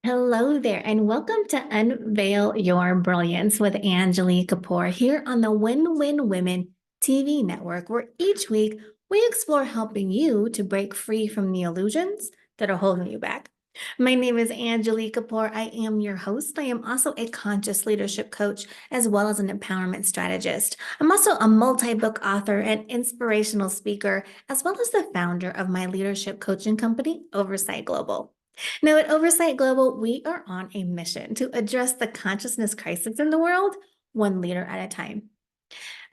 Hello there, and welcome to Unveil Your Brilliance with Angilie Kapoor here on the Win-Win Women TV network, where each week we explore helping you to break free from the illusions that are holding you back. My name is Angilie Kapoor. I am your host. I am also a conscious leadership coach as well as an empowerment strategist. I'm also a multi-book author and inspirational speaker, as well as the founder of my leadership coaching company, Oversight Global. Now, at Oversight Global, we are on a mission to address the consciousness crisis in the world, one leader at a time.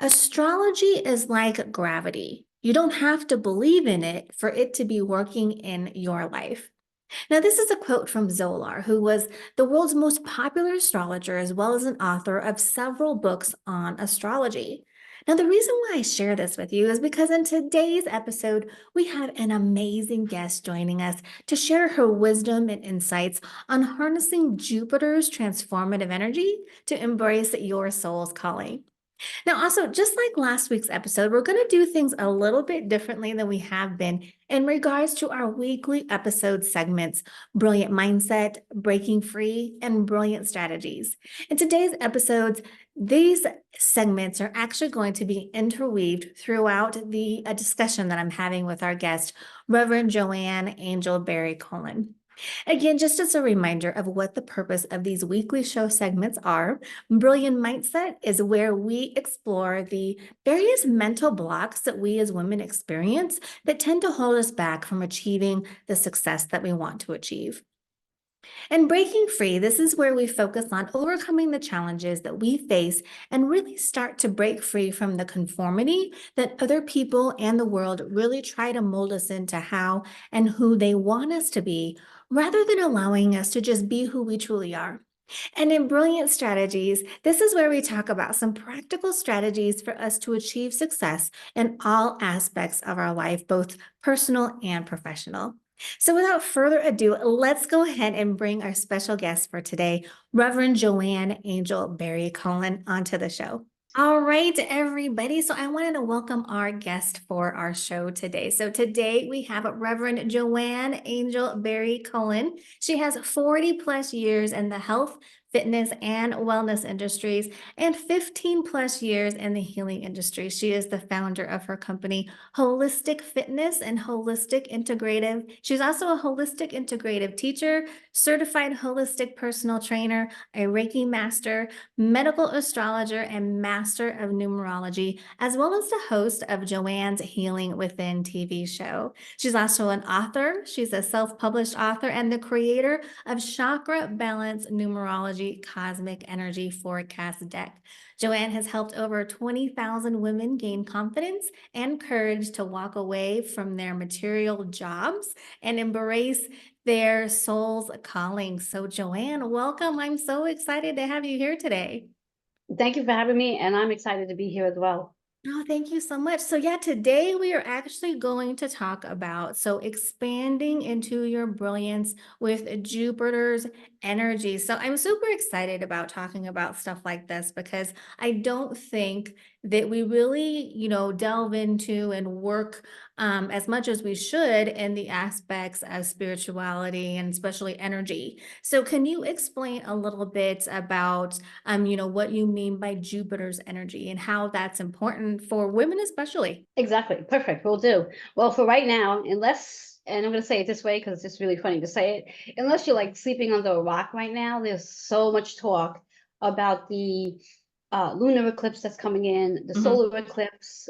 Astrology is like gravity. You don't have to believe in it for it to be working in your life. Now, this is a quote from Zolar, who was the world's most popular astrologer, as well as an author of several books on astrology. Now, the reason why I share this with you is because in today's episode, we have an amazing guest joining us to share her wisdom and insights on harnessing Jupiter's transformative energy to embrace your soul's calling. Now, also, just like last week's episode, we're going to do things a little bit differently than we have been in regards to our weekly episode segments: Brilliant Mindset, Breaking Free, and Brilliant Strategies. In today's episodes, these segments are actually going to be interweaved throughout the discussion that I'm having with our guest, Reverend Joanne Angel Berry Colon. Again, just as a reminder of what the purpose of these weekly show segments are, Brilliant Mindset is where we explore the various mental blocks that we as women experience that tend to hold us back from achieving the success that we want to achieve. And Breaking Free, this is where we focus on overcoming the challenges that we face and really start to break free from the conformity that other people and the world really try to mold us into how and who they want us to be, rather than allowing us to just be who we truly are. And in Brilliant Strategies, this is where we talk about some practical strategies for us to achieve success in all aspects of our life, both personal and professional. So without further ado, let's go ahead and bring our special guest for today, Reverend Joanne Angel Berry Colon, onto the show. All right, everybody. So I wanted to welcome our guest for our show today. So today we have Reverend Joanne Angel Berry Cullen. She has 40 plus years in the health, fitness, and wellness industries and 15 plus years in the healing industry. She is the founder of her company, Wholistic Fitness and Wholistic Integrative. She's also a holistic integrative teacher, certified holistic personal trainer, a Reiki master, medical astrologer, and master of numerology, as well as the host of Joanne's Healing Within TV show. She's also an author. She's a self-published author and the creator of Chakra Balance Numerology Cosmic Energy Forecast Deck. Joanne has helped over 20,000 women gain confidence and courage to walk away from their material jobs and embrace their soul's calling. So Joanne, welcome. I'm so excited to have you here today. Thank you for having me, and I'm excited to be here as well. Oh, thank you so much. So yeah, today we are actually going to talk about expanding into your brilliance with Jupiter's energy. So I'm super excited about talking about stuff like this because I don't think that we really, delve into and work as much as we should in the aspects of spirituality and especially energy. So can you explain a little bit about what you mean by Jupiter's energy and how that's important for women especially? Exactly. Perfect. Will do. Well, for right now, unless, and I'm going to say it this way because it's just really funny to say it, unless you're like sleeping under a rock right now, there's so much talk about the lunar eclipse that's coming in, the Mhm. solar eclipse.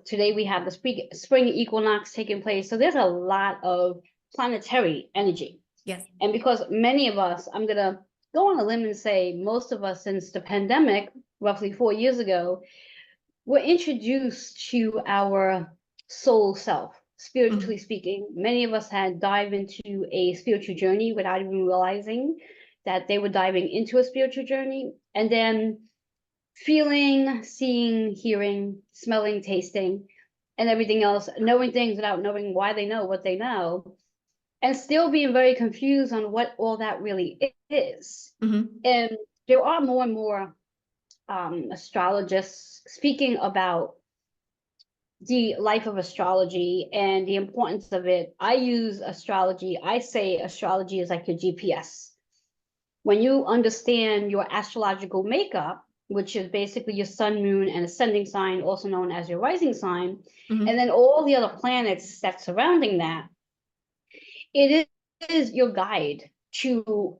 Today we have the spring equinox taking place. So there's a lot of planetary energy. Yes. And because many of us, I'm going to go on a limb and say most of us since the pandemic, roughly 4 years ago, were introduced to our soul self, Mhm. spiritually speaking. Many of us had dived into a spiritual journey without even realizing that they were diving into a spiritual journey. And then feeling, seeing, hearing, smelling, tasting, and everything else, knowing things without knowing why they know what they know, and still being very confused on what all that really is. Mhm. And there are more and more astrologists speaking about the life of astrology and the importance of it. I use astrology. I say astrology is like your GPS. when you understand your astrological makeup, which is basically your sun, moon, and ascending sign, also known as your rising sign, Mhm. and then all the other planets that's surrounding that, it is your guide to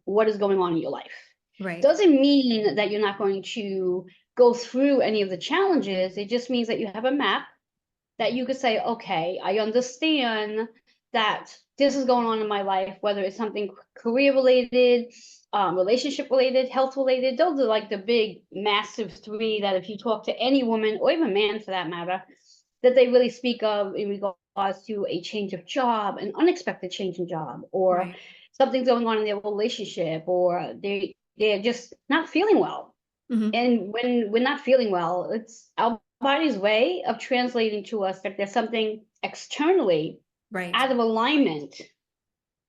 what is going on in your life. Right. Doesn't mean that you're not going to go through any of the challenges. It just means that you have a map that you could say, okay, I understand that this is going on in my life, whether it's something career related, relationship related, health related. Those are like the big, massive three that if you talk to any woman or even man for that matter, that they really speak of in regards to a change of job, an unexpected change in job, or Right. something's going on in their relationship, or they're just not feeling well. Mhm. And when we're not feeling well, it's our body's way of translating to us that there's something externally Right. out of alignment.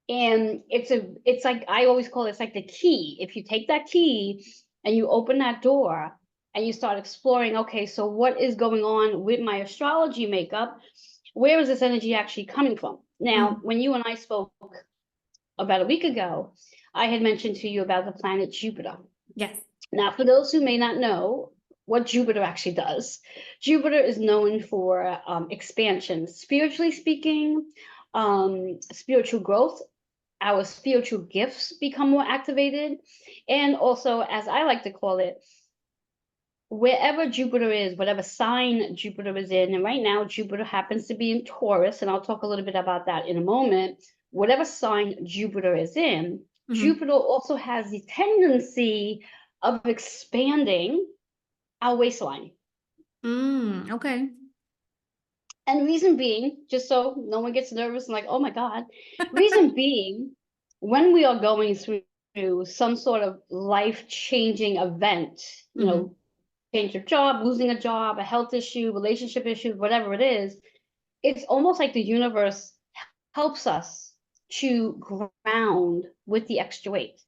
And it's like I always call it, it's like the key. If you take that key and you open that door and you start exploring, okay, so what is going on with my astrology makeup? Where is this energy actually coming from? Now, Mhm. when you and I spoke about a week ago, I had mentioned to you about the planet Jupiter. Yes. Now, for those who may not know what Jupiter actually does, Jupiter is known for expansion, spiritually speaking, spiritual growth. Our spiritual gifts become more activated. And also, as I like to call it, wherever Jupiter is, whatever sign Jupiter is in, and right now Jupiter happens to be in Taurus, and I'll talk a little bit about that in a moment. Whatever sign Jupiter is in, Mhm. Jupiter also has the tendency of expanding our waistline. Okay. And reason being, just so no one gets nervous and like, oh my God, reason being, when we are going through some sort of life-changing event, Mhm. change of job, losing a job, a health issue, relationship issue, whatever it is, it's almost like the universe helps us to ground with the extra weight.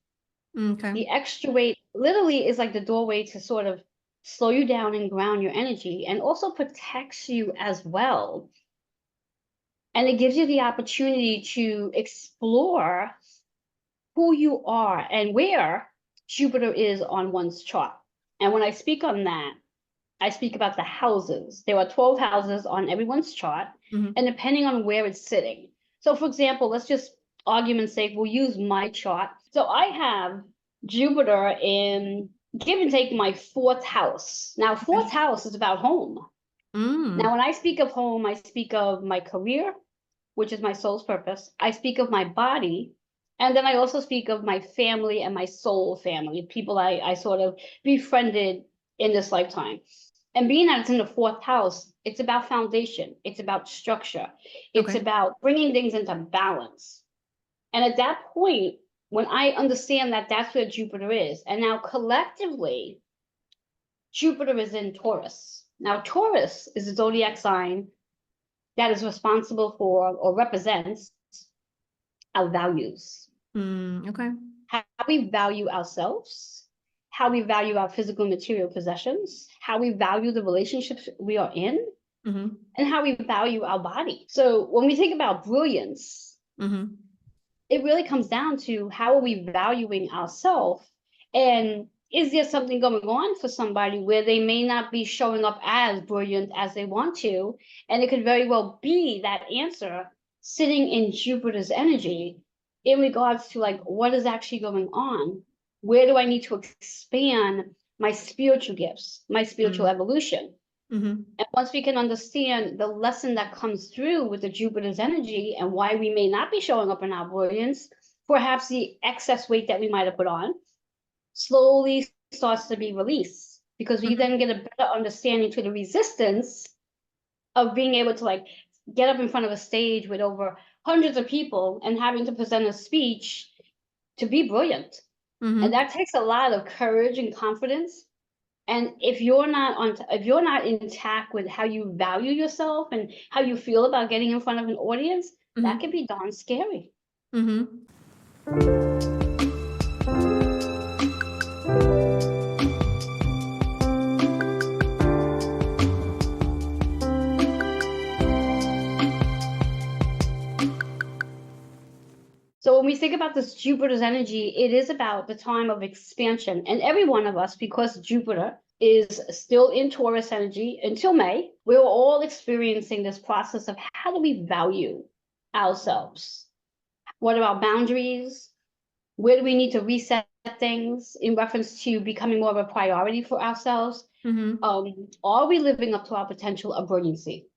Okay. The extra weight literally is like the doorway to sort of slow you down and ground your energy, and also protects you as well. And it gives you the opportunity to explore who you are and where Jupiter is on one's chart. And when I speak on that, I speak about the houses. There are 12 houses on everyone's chart, Mhm. and depending on where it's sitting. So, for example, let's just argument's sake, we'll use my chart. So I have Jupiter in, give and take, my fourth house. Now, fourth Okay. house is about home. Now, Mm. when I speak of home, I speak of my career, which is my soul's purpose. I speak of my body. And then I also speak of my family and my soul family, people I sort of befriended in this lifetime. And being that it's in the fourth house, it's about foundation, it's about structure, it's Okay. about bringing things into balance. And at that point, when I understand that that's where Jupiter is, and now collectively, Jupiter is in Taurus. Now, Taurus is a zodiac sign that is responsible for or represents our values, Okay. how we value ourselves, how we value our physical and material possessions, how we value the relationships we are in, Mhm. and how we value our body. So when we think about brilliance, Mhm. it really comes down to how are we valuing ourselves, and is there something going on for somebody where they may not be showing up as brilliant as they want to, and it could very well be that answer sitting in Jupiter's energy in regards to like what is actually going on, where do I need to expand my spiritual gifts, my spiritual Mm. evolution. Mhm. And once we can understand the lesson that comes through with the Jupiter's energy and why we may not be showing up in our brilliance, perhaps the excess weight that we might have put on slowly starts to be released, because we Mhm. then get a better understanding to the resistance of being able to like get up in front of a stage with over hundreds of people and having to present a speech to be brilliant. And Mhm. that takes a lot of courage and confidence. And if you're not if you're not intact with how you value yourself and how you feel about getting in front of an audience, that can Mhm. be darn scary. Mhm. So when we think about this Jupiter's energy, it is about the time of expansion. And every one of us, because Jupiter is still in Taurus energy until May, we're all experiencing this process of how do we value ourselves? What about boundaries? Where do we need to reset things in reference to becoming more of a priority for ourselves? Mm-hmm. Are we living up to our potential of brilliancy?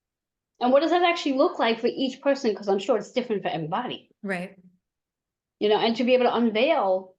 And what does that actually look like for each person? Because I'm sure it's different for everybody, Right. and to be able to unveil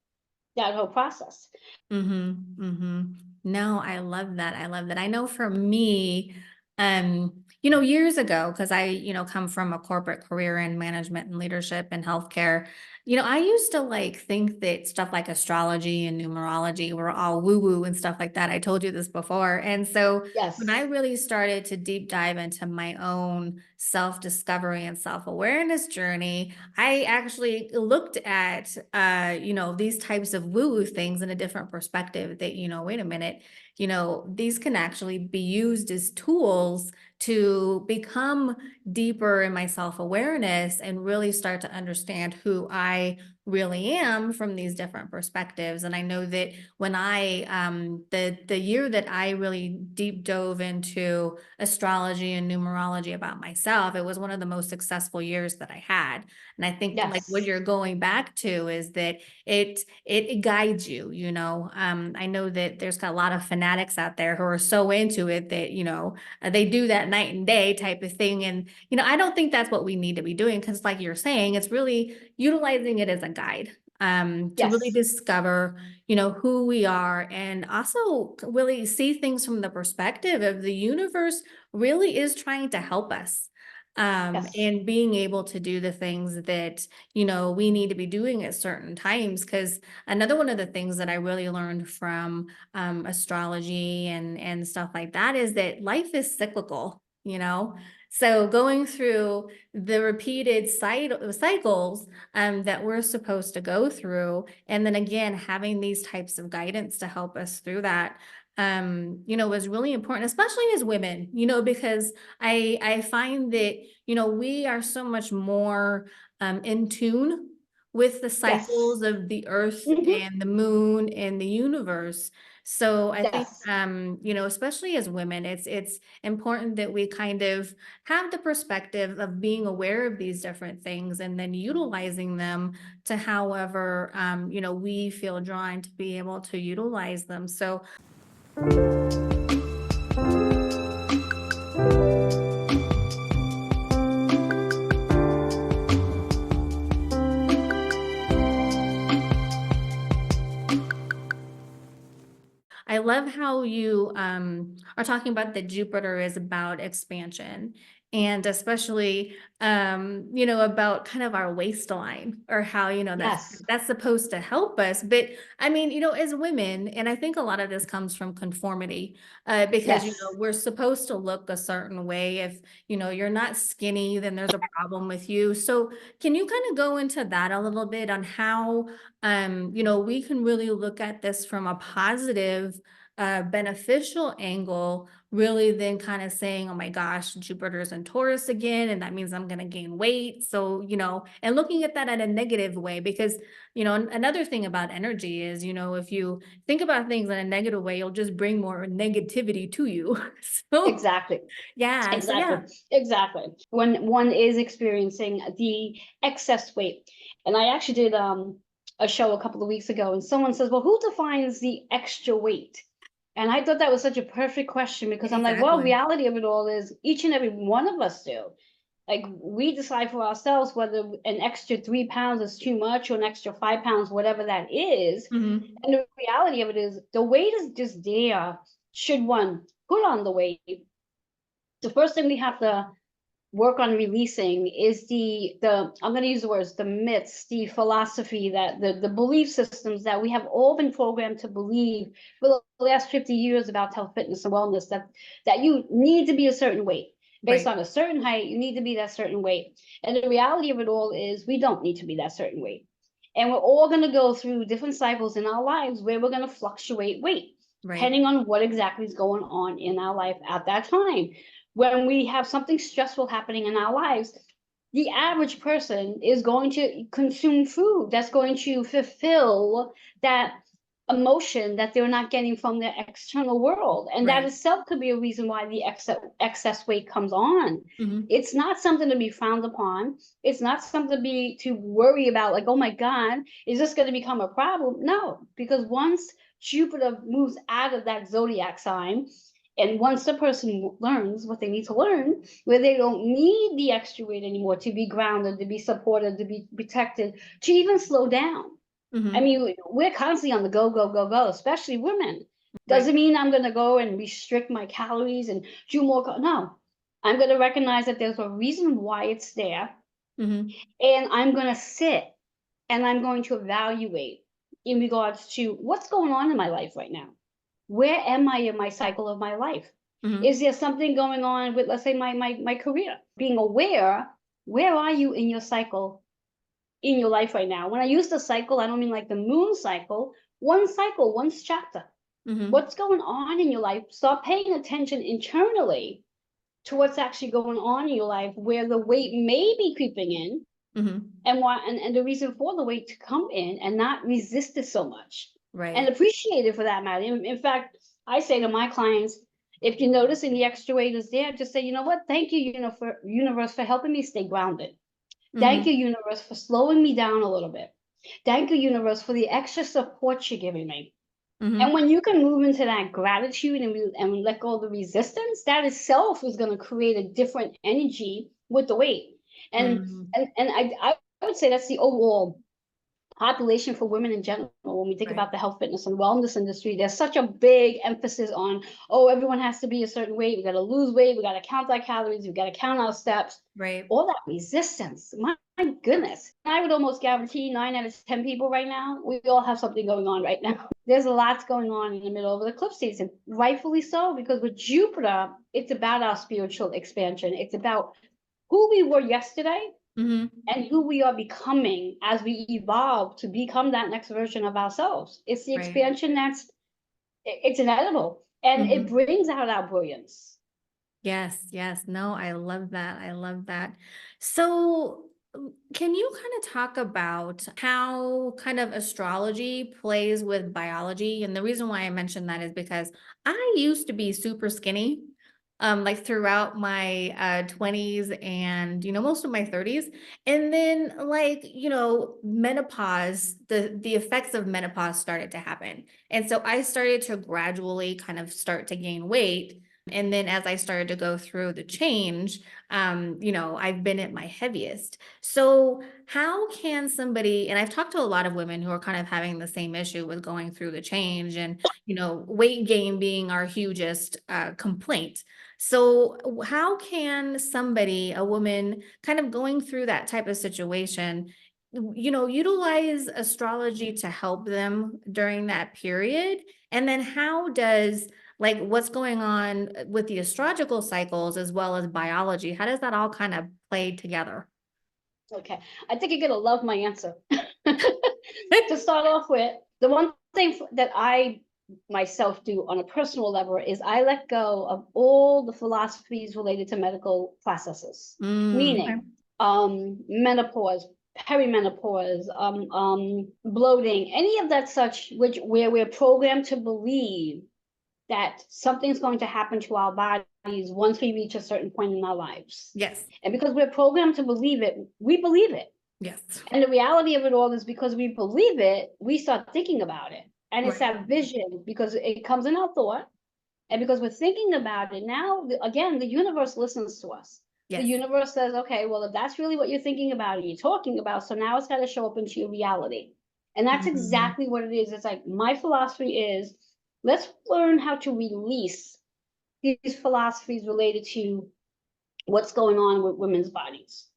that whole process. Mm-hmm. Mm-hmm. No, I love that. I love that. I know for me, years ago, because I, come from a corporate career in management and leadership and healthcare, I used to like think that stuff like astrology and numerology were all woo-woo and stuff like that. I told you this before. And so when I Yes, really started to deep dive into my own self-discovery and self-awareness journey, I actually looked at these types of woo-woo things in a different perspective that, wait a minute, these can actually be used as tools to become deeper in my self-awareness and really start to understand who I really am from these different perspectives. And I know that when I the year that I really deep dove into astrology and numerology about myself, it was one of the most successful years that I had. And I think like what yes, you're going back to is that it guides you, I know that there's got a lot of fanatics out there who are so into it that, they do that night and day type of thing. And, I don't think that's what we need to be doing because like you're saying, it's really utilizing it as a guide to really yes, discover, who we are and also really see things from the perspective of the universe really is trying to help us yes, and being able to do the things that we need to be doing at certain times. Because another one of the things that I really learned from astrology and stuff like that is that life is cyclical, so going through the repeated cycles that we're supposed to go through, and then again having these types of guidance to help us through that was really important, especially as women, because I find that, we are so much more in tune with the yes, cycles of the earth hmm, and the moon and the universe. So I think, yes, especially as women, it's important that we kind of have the perspective of being aware of these different things and then utilizing them to however, we feel drawn to be able to utilize them. So I love how you are talking about that Jupiter is about expansion and especially about kind of our waistline or how yes, that's supposed to help us. But I mean, as women, and I think a lot of this comes from conformity because yes, we're supposed to look a certain way. If you're not skinny, then there's a problem with you. So can you kind of go into that a little bit on how we can really look at this from a positive, beneficial angle, really then kind of saying, oh my gosh, Jupiter's in Taurus again, and that means I'm going to gain weight. So, and looking at that in a negative way, because, another thing about energy is, if you think about things in a negative way, you'll just bring more negativity to you. So, exactly. yeah. So, Exactly, yeah. exactly. When one is experiencing the excess weight, and I actually did a show a couple of weeks ago, and someone says, "Well, who defines the extra weight?" And I thought that was such a perfect question because I'm like, well, Exactly. reality of it all is each and every one of us do. Like we decide for ourselves whether an extra 3 pounds is too much or an extra 5 pounds, whatever that is. Hmm. And the reality of it is the weight is just there. Should one put on the weight? The first thing we have to work on releasing is the I'm going to use the words, the myths, the philosophy, that the belief systems that we have all been programmed to believe for the last 50 years about health, fitness, and wellness, that you need to be a certain weight. Based Right. on a certain height, you need to be that certain weight. And the reality of it all is we don't need to be that certain weight. And we're all going to go through different cycles in our lives where we're going to fluctuate weight, Right. depending on what exactly is going on in our life at that time. When we have something stressful happening in our lives, The average person is going to consume food that's going to fulfill that emotion that they're not getting from the external world. And that Right. itself could be a reason why the excess weight comes on. Mhm. It's not something to be frowned upon. It's not something to worry about, like, oh my God, is this going to become a problem? No, because once Jupiter moves out of that zodiac sign, and once the person learns what they need to learn, where they don't need the extra weight anymore to be grounded, to be supported, to be protected, to even slow down. I Mhm. mean, we're constantly on the go, go, go, go, especially women. Right. Doesn't mean I'm going to go and restrict my calories and do more. No, I'm going to recognize that there's a reason why it's there. Mhm. And I'm going to sit and I'm going to evaluate in regards to what's going on in my life right now. Where am I in my cycle of my life? Mhm. Is there something going on with, let's say, my career? Being aware, where are you in your cycle in your life right now? When I use the cycle, I don't mean like the moon cycle, one chapter. Mhm. What's going on in your life? Start paying attention internally to what's actually going on in your life, where the weight may be creeping in, Mhm. and why, and the reason for the weight to come in and not resist it so much and Right. appreciate it for that matter. In fact, I say to my clients, if you're noticing the extra weight is there, just say, you know what? Thank you, universe, for helping me stay grounded. Thank you, Mhm. universe, for slowing me down a little bit. Thank you, universe, for the extra support you're giving me. And Mhm. when you can move into that gratitude and let go of the resistance, that itself is going to create a different energy with the weight. And Mhm. I would say that's the overall population for women in general. When we think Right. about the health, fitness, and wellness industry, there's such a big emphasis on, oh, everyone has to be a certain weight. We got to lose weight. We got to count our calories. We got to count our steps. Right. All that resistance. My goodness. I would almost guarantee 9 out of 10 people right now, we all have something going on right now. There's a lot going on in the middle of the eclipse season, rightfully so, because with Jupiter, it's about our spiritual expansion. It's about who we were yesterday Mhm. and who we are becoming as we evolve to become that next version of ourselves. It's the Right. expansion it's inevitable, and it Mhm. brings out our brilliance. Yes, yes. No, I love that. I love that. So, can you kind of talk about how kind of astrology plays with biology? And the reason why I mentioned that is because I used to be super skinny, like throughout my 20s and most of my 30s. And then menopause, the effects of menopause started to happen. And so I started to gradually kind of start to gain weight, and then as I started to go through the change, I've been at my heaviest. So, how can somebody, and I've talked to a lot of women who are kind of having the same issue with going through the change and, weight gain being our hugest complaint. So, how can somebody, a woman kind of going through that type of situation, utilize astrology to help them during that period? And then how does what's going on with the astrological cycles as well as biology? How does that all kind of play together? Okay, I think you're gonna love my answer. To start off with, the one thing that I myself do on a personal level is I let go of all the philosophies related to medical processes, Okay. meaning menopause, perimenopause, bloating, any of that such which where we're programmed to believe that something's going to happen to our bodies once we reach a certain point in our lives. Yes. And because we're programmed to believe it, we believe it. Yes. And the reality of it all is because we believe it, we start thinking about it. And it's Right. that vision because it comes in our thought. And because we're thinking about it now, again, the universe listens to us. The Yes. universe says, okay, well, if that's really what you're thinking about and you're talking about, so now it's got to show up into your reality. And that's Mhm. exactly what it is. It's like my philosophy is let's learn how to release these philosophies related to what's going on with women's bodies.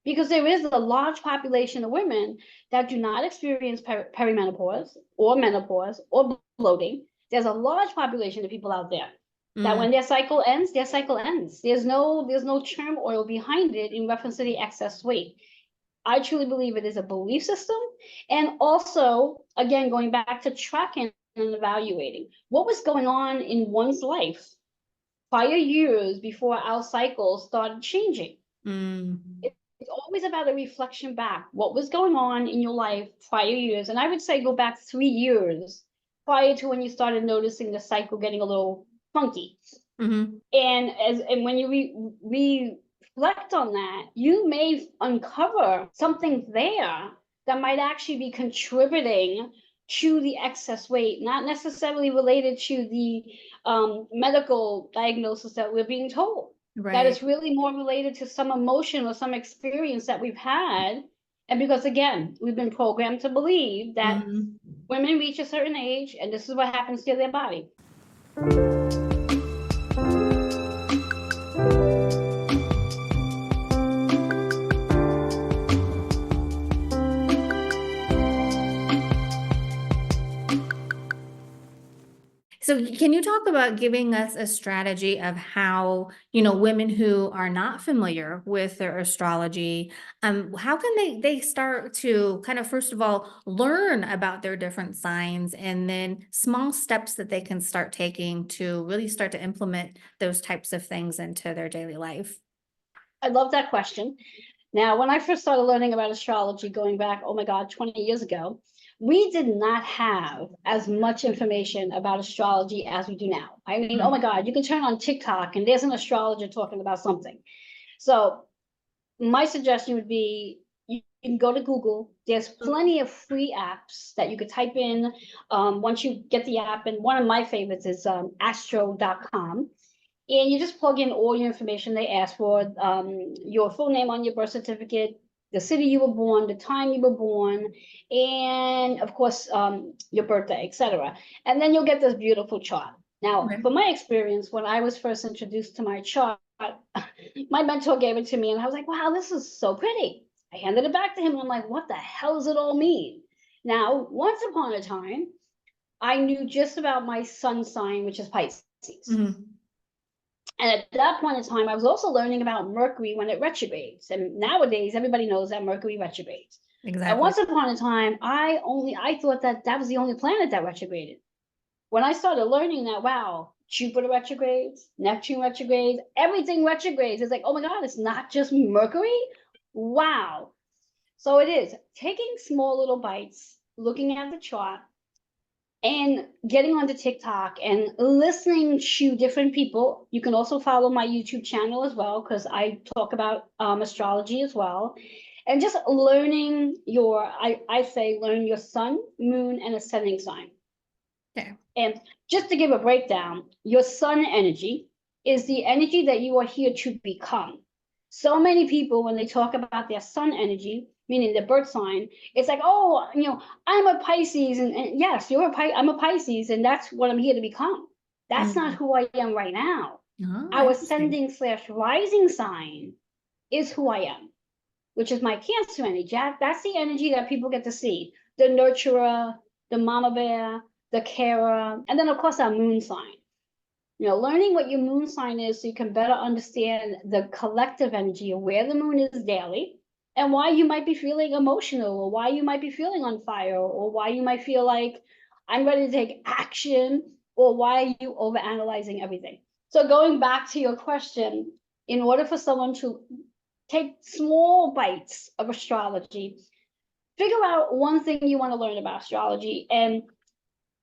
Because there is a large population of women that do not experience perimenopause or menopause or bloating. There's a large population of people out there that Mm. when their cycle ends, their cycle ends. There's no turmoil behind it in reference to the excess weight. I truly believe it is a belief system. And also, again, going back to tracking and evaluating what was going on in one's life prior years before our cycles started changing. Mm. It's always about a reflection back. What was going on in your life prior years? And I would say go back 3 years prior to when you started noticing the cycle getting a little funky. Mhm. And when you reflect on that, you may uncover something there that might actually be contributing to the excess weight, not necessarily related to the medical diagnosis that we're being told. That Right. is really more related to some emotion or some experience that we've had. And because again, we've been programmed to believe that Mhm. women reach a certain age and this is what happens to their body. So can you talk about giving us a strategy of how, women who are not familiar with their astrology, how can they start to kind of first of all learn about their different signs and then small steps that they can start taking to really start to implement those types of things into their daily life? I love that question. Now, when I first started learning about astrology going back, oh my God, 20 years ago, we did not have as much information about astrology as we do now. I mean, oh my Mhm. God, you can turn on TikTok and there's an astrologer talking about something. So my suggestion would be you can go to Google. There's plenty of free apps that you could type in once you get the app. And one of my favorites is astro.com. And you just plug in all your information they ask for, your full name on your birth certificate, the city you were born, the time you were born, and of course, your birthday, etc. And then you'll get this beautiful chart. Now, Okay. from my experience, when I was first introduced to my chart, my mentor gave it to me, and I was like, wow, this is so pretty. I handed it back to him, and I'm like, what the hell does it all mean? Now, once upon a time, I knew just about my sun sign, which is Pisces. Mhm. And at that point in time, I was also learning about Mercury when it retrogrades. And nowadays, everybody knows that Mercury retrogrades. And Exactly. once upon a time, I thought that that was the only planet that retrograded. When I started learning that, wow, Jupiter retrogrades, Neptune retrogrades, everything retrogrades. It's like, oh my God, it's not just Mercury. Wow. So it is taking small little bites, looking at the chart, and getting onto TikTok and listening to different people. You can also follow my YouTube channel as well, because I talk about astrology as well. And just learning I say learn your sun, moon, and ascending sign. Okay. And just to give a breakdown, your sun energy is the energy that you are here to become. So many people, when they talk about their sun energy, meaning their birth sign, it's like, oh, I'm a Pisces, and yes, I'm a Pisces, and that's what I'm here to become. That's not Mhm. who I am right now. Oh, Our interesting. ascending/rising sign is who I am, which is my Cancer energy. That's the energy that people get to see. The nurturer, the mama bear, the carer, and then of course our moon sign. Learning what your moon sign is so you can better understand the collective energy of where the moon is daily and why you might be feeling emotional or why you might be feeling on fire or why you might feel like I'm ready to take action or why are you overanalyzing everything. So going back to your question, in order for someone to take small bites of astrology, figure out one thing you want to learn about astrology and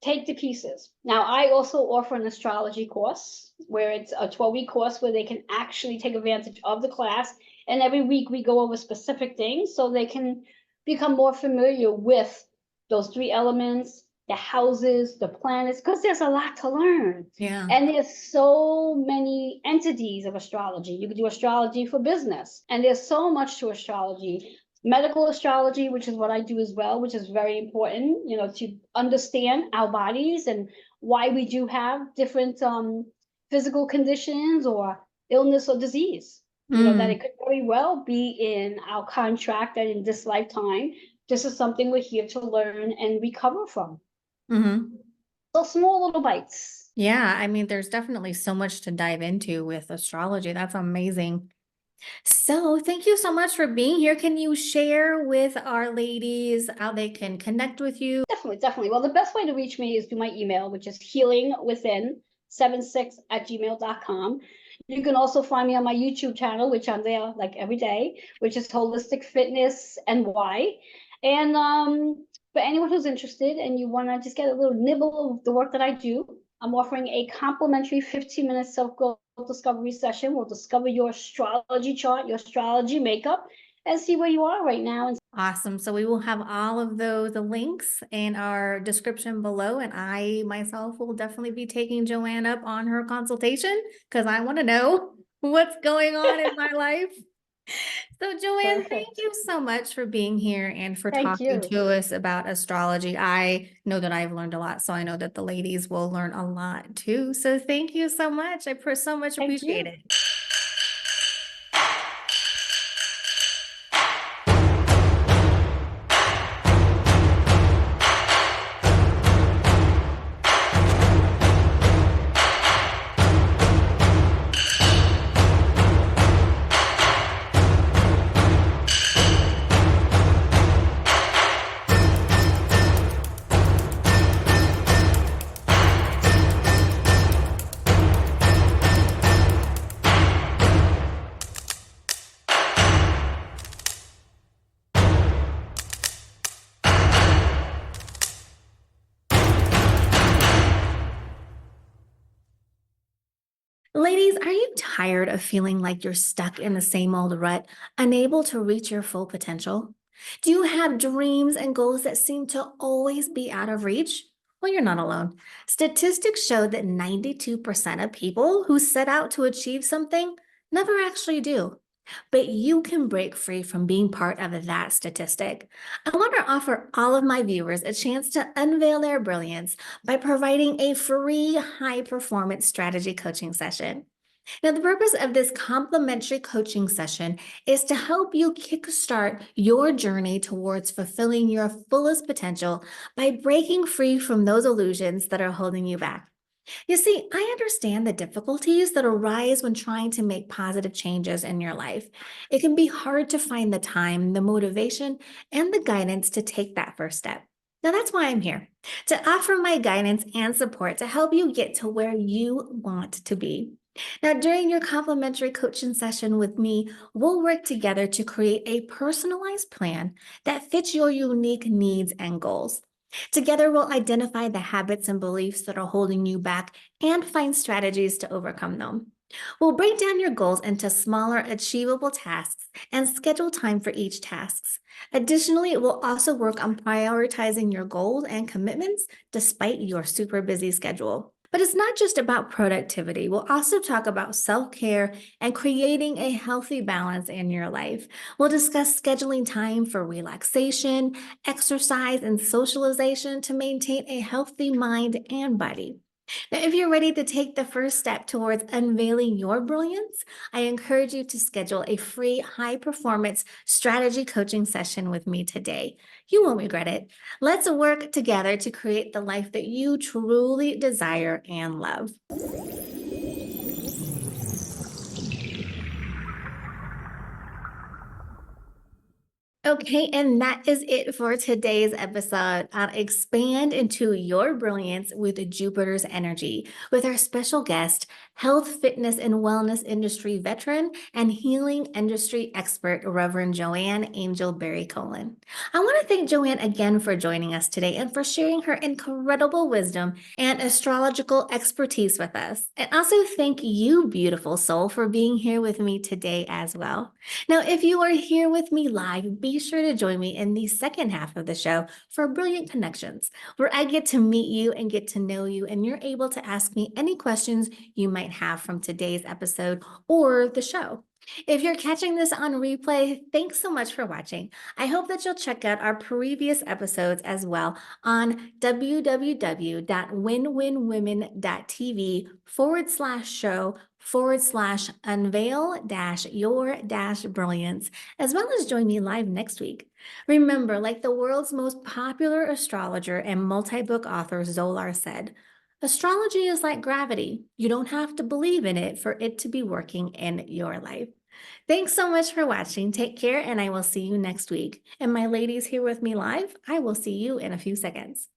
take the pieces. Now, I also offer an astrology course where it's a 12-week course where they can actually take advantage of the class. And every week we go over specific things so they can become more familiar with those three elements, the houses, the planets, because there's a lot to learn. Yeah. And there's so many entities of astrology. You could do astrology for business, and there's so much to astrology. Medical astrology, which is what I do as well, which is very important, to understand our bodies and why we do have different physical conditions or illness or disease. That it Mm. could very well be in our contract that in this lifetime, this is something we're here to learn and recover from. Mhm. So small little bites. Yeah, I mean, there's definitely so much to dive into with astrology. That's amazing. So, thank you so much for being here. Can you share with our ladies how they can connect with you? Definitely, definitely. Well, the best way to reach me is through my email, which is healingwithin76@gmail.com. You can also find me on my YouTube channel, which I'm there like every day, which is Holistic Fitness NY. And for anyone who's interested and you want to just get a little nibble of the work that I do, I'm offering a complimentary 15-minute self-growth discovery session. We'll discover your astrology chart, your astrology makeup, and see where you are right now. Awesome. So we will have all of those links in our description below. And I myself will definitely be taking Joanne up on her consultation because I want to know what's going on in my life. So Joanne, thank Perfect. you so much for being here and for Thank talking you. to us about astrology. I know that I've learned a lot, so I know that the ladies will learn a lot too. So thank you so much. I so much Thank appreciate you. it. Ladies, are you tired of feeling like you're stuck in the same old rut, unable to reach your full potential? Do you have dreams and goals that seem to always be out of reach? Well, you're not alone. Statistics show that 92% of people who set out to achieve something never actually do. But you can break free from being part of that statistic. I want to offer all of my viewers a chance to unveil their brilliance by providing a free high performance strategy coaching session. Now, the purpose of this complimentary coaching session is to help you kickstart your journey towards fulfilling your fullest potential by breaking free from those illusions that are holding you back. You see, I understand the difficulties that arise when trying to make positive changes in your life. It can be hard to find the time, the motivation, and the guidance to take that first step. Now, that's why I'm here to offer my guidance and support to help you get to where you want to be. Now, during your complimentary coaching session with me, we'll work together to create a personalized plan that fits your unique needs and goals. Together, we'll identify the habits and beliefs that are holding you back and find strategies to overcome them. We'll break down your goals into smaller, achievable tasks and schedule time for each task. Additionally, we'll also work on prioritizing your goals and commitments despite your super busy schedule. But it's not just about productivity. We'll also talk about self-care and creating a healthy balance in your life. We'll discuss scheduling time for relaxation, exercise, and socialization to maintain a healthy mind and body. Now, if you're ready to take the first step towards unveiling your brilliance, I encourage you to schedule a free high performance strategy coaching session with me today. You won't regret it. Let's work together to create the life that you truly desire and love. Okay, and that is it for today's episode on Expand into Your Brilliance with Jupiter's Energy with our special guest, health, fitness, and wellness industry veteran and healing industry expert, Reverend Joanne Angel Berry Colon. I want to thank Joanne again for joining us today and for sharing her incredible wisdom and astrological expertise with us. And also thank you, beautiful soul, for being here with me today as well. Now, if you are here with me live, be sure to join me in the second half of the show for Brilliant Connections, where I get to meet you and get to know you, and you're able to ask me any questions you might have from today's episode or the show. If you're catching this on replay, thanks so much for watching. I hope that you'll check out our previous episodes as well on www.winwinwomen.tv/show/unveil-your-brilliance, as well as join me live next week. Remember, like the world's most popular astrologer and multi-book author Zolar said, astrology is like gravity. You don't have to believe in it for it to be working in your life. Thanks so much for watching. Take care, and I will see you next week. And my ladies here with me live, I will see you in a few seconds.